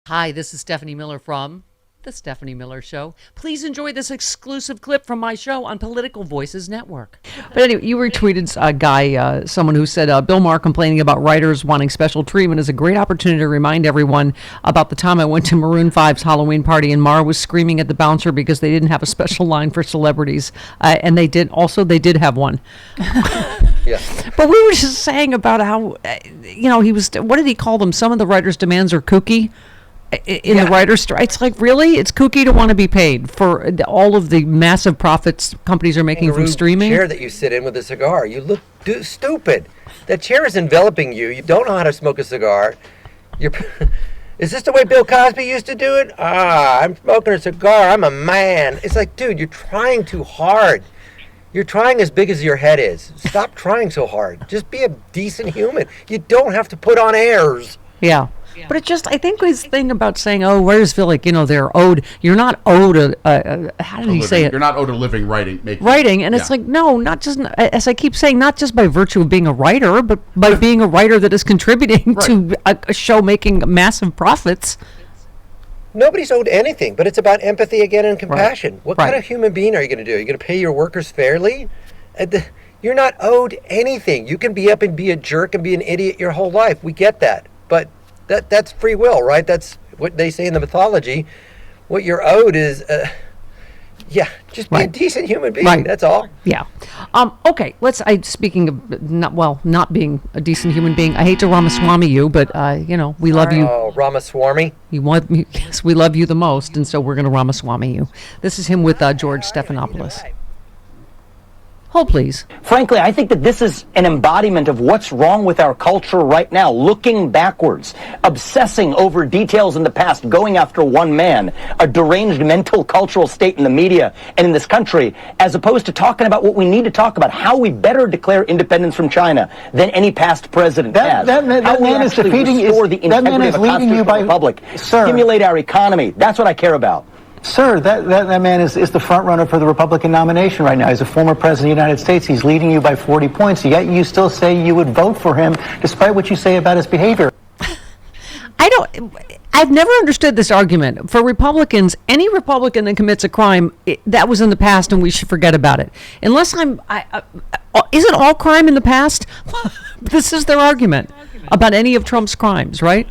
Hi, this is Stephanie Miller from The Stephanie Miller Show. Please enjoy this exclusive clip from my show on Political Voices Network. But anyway, you retweeted a guy, someone who said, Bill Maher complaining about writers wanting special treatment is a great opportunity to remind everyone about the time I went to Maroon 5's Halloween party and Maher was screaming at the bouncer because they didn't have a special line for celebrities. And they did have one. Yeah. But we were just saying about how, he was, what did he call them? Some of the writers' demands are kooky. In the writer's strike, it's like, really? It's kooky to want to be paid for all of the massive profits companies are making from streaming? Chair that you sit in with a cigar. You look stupid. That chair is enveloping you. You don't know how to smoke a cigar. Is this the way Bill Cosby used to do it? I'm smoking a cigar. I'm a man. It's like, dude, you're trying too hard. You're trying as big as your head is. Stop trying so hard. Just be a decent human. You don't have to put on airs. Yeah. But it just, I think his thing about saying, oh, where's Vivik? They're owed. You're not owed how did he say it? You're not owed a living writing. And it's like, no, not just, as I keep saying, not just by virtue of being a writer, but by being a writer that is contributing to a show making massive profits. Nobody's owed anything, but it's about empathy again and compassion. What kind of human being are you going to do? Are you going to pay your workers fairly? You're not owed anything. You can be up and be a jerk and be an idiot your whole life. We get that. But that's free will, right? That's what they say in the mythology. What you're owed is, just be a decent human being. Right. That's all. Yeah. Okay. Speaking of not being a decent human being, I hate to Ramaswamy you, but we love you. Oh, Ramaswamy. Yes, we love you the most, and so we're going to Ramaswamy you. This is him with George Stephanopoulos. Hold, please. Frankly, I think that this is an embodiment of what's wrong with our culture right now, looking backwards, obsessing over details in the past, going after one man, a deranged mental cultural state in the media and in this country, as opposed to talking about what we need to talk about, how we better declare independence from China than any past president has. That man is defeating the integrity of a constitutional republic, stimulate our economy. That's what I care about. Sir, that man is the front runner for the Republican nomination right now. He's a former president of the United States. He's leading you by 40 points, yet you still say you would vote for him despite what you say about his behavior. I've never understood this argument. For Republicans, any Republican that commits a crime, that was in the past and we should forget about it. Unless isn't all crime in the past? This is their argument about any of Trump's crimes, right?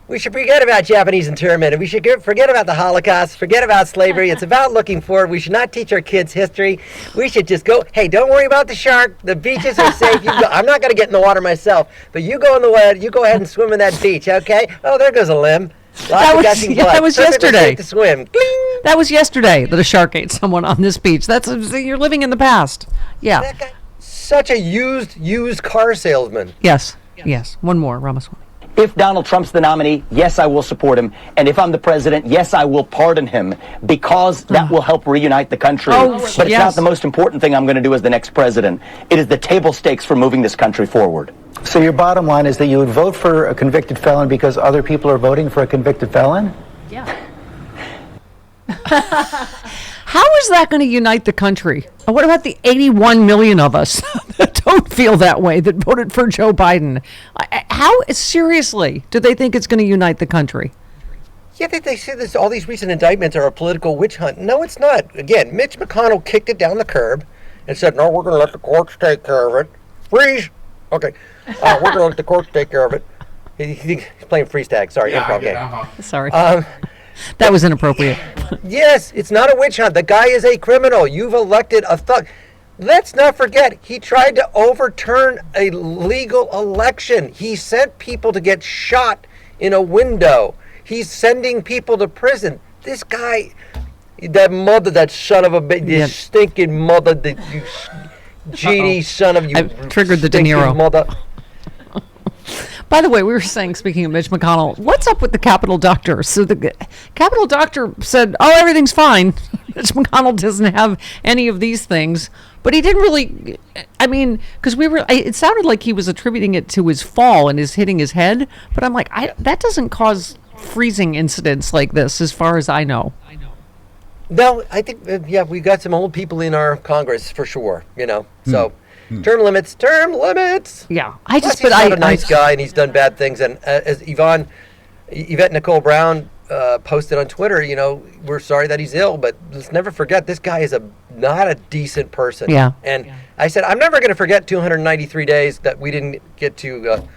We should forget about Japanese internment, and we should forget about the Holocaust, forget about slavery. It's about looking forward. We should not teach our kids history. We should just go, hey, don't worry about the shark. The beaches are safe. You go. I'm not going to get in the water myself, but you go in the water. You go ahead and swim in that beach, okay? Oh, there goes a limb. That was yesterday. To swim. That was yesterday that a shark ate someone on this beach. You're living in the past. Yeah. That guy, such a used car salesman. Yes. One more, Ramaswamy. If Donald Trump's the nominee, yes, I will support him. And if I'm the president, yes, I will pardon him because that will help reunite the country. But it's not the most important thing I'm going to do as the next president. It is the table stakes for moving this country forward. So your bottom line is that you would vote for a convicted felon because other people are voting for a convicted felon? Yeah. How is that going to unite the country? What about the 81 million of us that don't feel that way, that voted for Joe Biden? How seriously do they think it's going to unite the country? Yeah, they say this. All these recent indictments are a political witch hunt. No, it's not. Again, Mitch McConnell kicked it down the curb and said, no, we're going to let the courts take care of it. Freeze! Okay. We're going to let the courts take care of it. He's playing freeze tag. Sorry, improv game. Sorry. That was inappropriate. Yes, it's not a witch hunt. The guy is a criminal. You've elected a thug. Let's not forget, he tried to overturn a legal election. He sent people to get shot in a window. He's sending people to prison. This guy, that son of a bitch, this stinking mother, you GD son of you. I've triggered the De Niro. Mother. By the way, we were saying, speaking of Mitch McConnell, what's up with the Capitol doctor? So the Capitol doctor said, oh, everything's fine. Mitch McConnell doesn't have any of these things. But he didn't really, because it sounded like he was attributing it to his fall and his hitting his head. But I'm like, that doesn't cause freezing incidents like this, as far as I know. No, I think, we got some old people in our Congress for sure, so. Term limits. Yeah, He's not a nice guy, and he's done bad things. And as Yvonne Yvette Nicole Brown posted on Twitter, we're sorry that he's ill, but let's never forget this guy is not a decent person. Yeah. And I said, I'm never going to forget 293 days that we didn't get to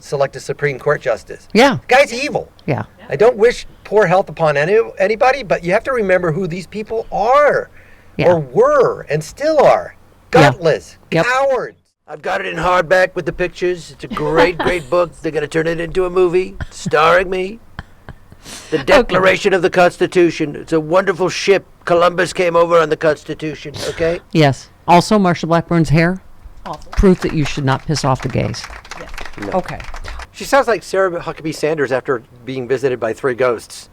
select a Supreme Court justice. Yeah. The guy's evil. Yeah. I don't wish poor health upon anybody, but you have to remember who these people are, or were, and still are. Gutless, cowards. I've got it in hardback with the pictures. It's a great, great book. They're going to turn it into a movie starring me. The Declaration of the Constitution. It's a wonderful ship. Columbus came over on the Constitution, okay? Yes. Also, Marsha Blackburn's hair. Awful. Proof that you should not piss off the gays. Yeah. No. Okay. She sounds like Sarah Huckabee Sanders after being visited by 3 ghosts.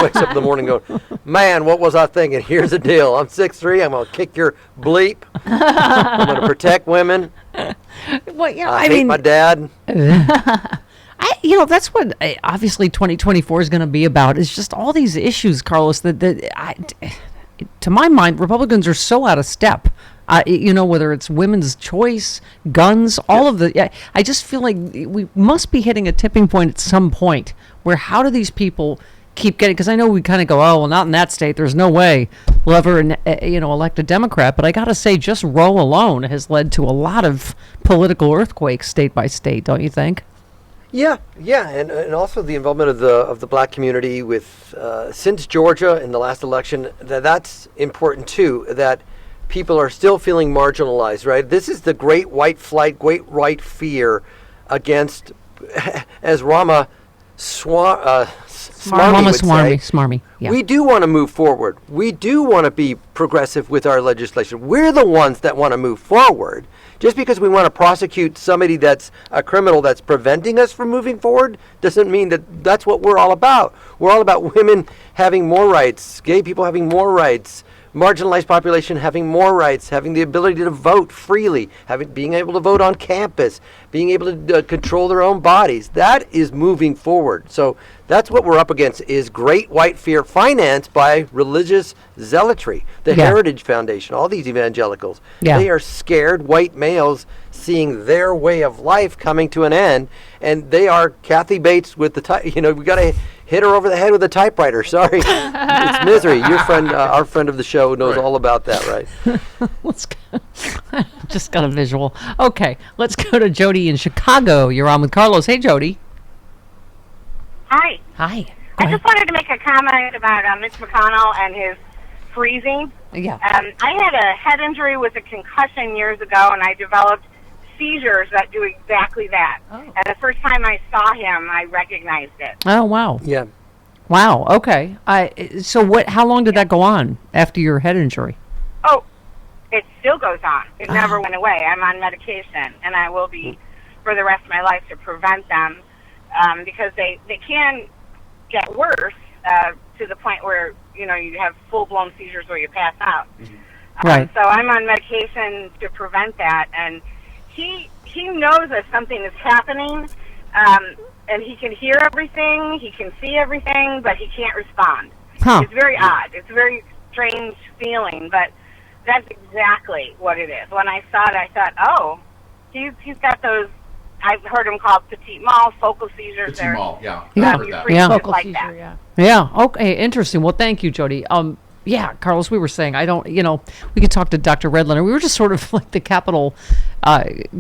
Wakes up in the morning going, man, what was I thinking? Here's the deal. I'm 6'3". I'm going to kick your bleep. I'm going to protect women. Well, yeah, I hate my dad. That's what obviously 2024 is going to be about, is just all these issues, Carlos, that to my mind, Republicans are so out of step. Whether it's women's choice, guns, all of the... I just feel like we must be hitting a tipping point at some point where how do these people keep getting... Because I know we kind of go, oh, well, not in that state. There's no way we'll ever, elect a Democrat. But I got to say, just Roe alone has led to a lot of political earthquakes state by state, don't you think? Yeah, and also the involvement of the black community with since Georgia in the last election. That's important too. That people are still feeling marginalized. Right. This is the great white flight, great white fear against, as Rama Smarmy would say. Smarmy. Yeah. We do want to move forward. We do want to be progressive with our legislation. We're the ones that want to move forward. Just because we want to prosecute somebody that's a criminal that's preventing us from moving forward doesn't mean that that's what we're all about. We're all about women having more rights, gay people having more rights, marginalized population having more rights, having the ability to vote freely, being able to vote on campus, being able to control their own bodies. That is moving forward. So that's what we're up against, is great white fear financed by religious zealotry. The Heritage Foundation, all these evangelicals, they are scared white males seeing their way of life coming to an end, and they are Kathy Bates with the we got to hit her over the head with a typewriter. Sorry. It's misery. Your friend, our friend of the show, knows all about that, right? Let's go. Just got a visual. Okay, let's go to Jody in Chicago. You're on with Carlos. Hey, Jody. Hi. Hi. I just wanted to make a comment about Mitch McConnell and his freezing. Yeah. I had a head injury with a concussion years ago, and I developed seizures that do exactly that. Oh. And the first time I saw him, I recognized it. Oh, wow. Yeah. Wow. Okay. So what? How long did that go on after your head injury? Oh, it still goes on. It never went away. I'm on medication, and I will be for the rest of my life to prevent them, because they can get worse to the point where you have full-blown seizures where you pass out. Mm-hmm. Right. So I'm on medication to prevent that, and he knows that something is happening, and he can hear everything, he can see everything, but he can't respond. Huh. It's very odd. It's a very strange feeling, but that's exactly what it is. When I saw it, I thought, oh, he's got those. I've heard them called petit mal focal seizures. Petit mal, yeah. Focal like seizure, that. Yeah. Okay. Interesting. Well, thank you, Jody. Yeah, Carlos, we were saying, we could talk to Dr. Redliner. We were just sort of like the Capitol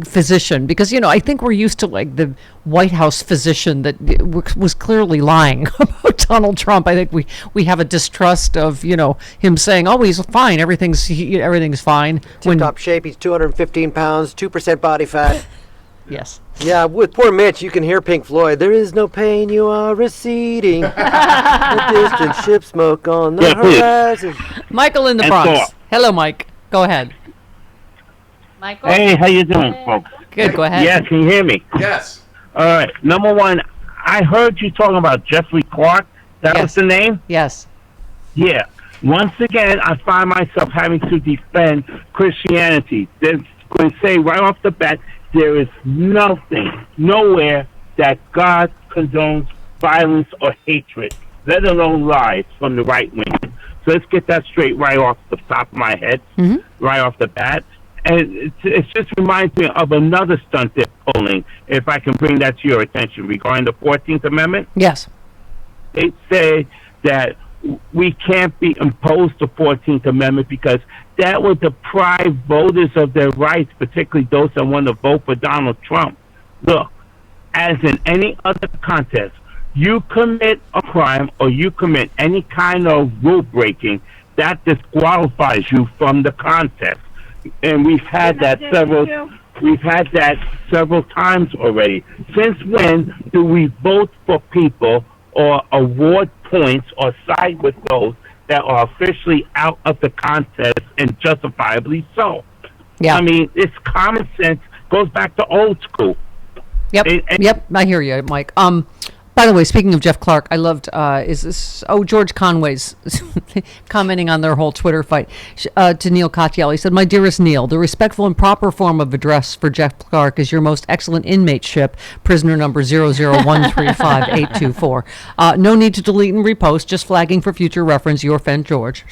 physician, because, I think we're used to like the White House physician that was clearly lying about Donald Trump. I think we have a distrust of, him saying, oh, he's fine. Everything's fine. Tip-top shape. He's 215 pounds, 2% body fat. Yes. Yeah, with poor Mitch, you can hear Pink Floyd. There is no pain, you are receding. The distant ship smoke on the horizon. Michael in the Bronx. Hello, Mike. Go ahead. Michael? Hey, how you doing, folks? Good, go ahead. Yes, can you hear me? Yes. All right. Number one, I heard you talking about Jeffrey Clark. That was the name? Yes. Yeah. Once again, I find myself having to defend Christianity. They're going to say right off the bat, there is nowhere that God condones violence or hatred, let alone lies from the right wing. So let's get that straight right off the top of my head, right off the bat. And it just reminds me of another stunt they're pulling, if I can bring that to your attention, regarding the 14th Amendment. Yes. They say that we can't be imposed the 14th Amendment because that would deprive voters of their rights, particularly those that want to vote for Donald Trump. Look, as in any other contest, you commit a crime or you commit any kind of rule breaking, that disqualifies you from the contest. And we've had that several times already. Since when do we vote for people or award points or side with those that are officially out of the contest, and justifiably so? Yeah. I mean, it's common sense, goes back to old school. Yep. Yep. I hear you, Mike. By the way, speaking of Jeff Clark, I loved, George Conway's commenting on their whole Twitter fight to Neil Katyal. He said, "My dearest Neil, the respectful and proper form of address for Jeff Clark is your most excellent inmateship, prisoner number 001358824. No need to delete and repost, just flagging for future reference, your friend George."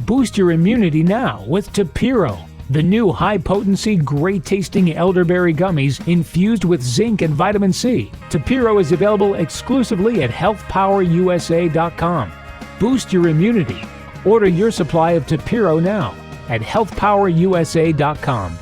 Boost your immunity now with Tapiro, the new high-potency, great-tasting elderberry gummies infused with zinc and vitamin C. Tapiro is available exclusively at healthpowerusa.com. Boost your immunity. Order your supply of Tapiro now at healthpowerusa.com.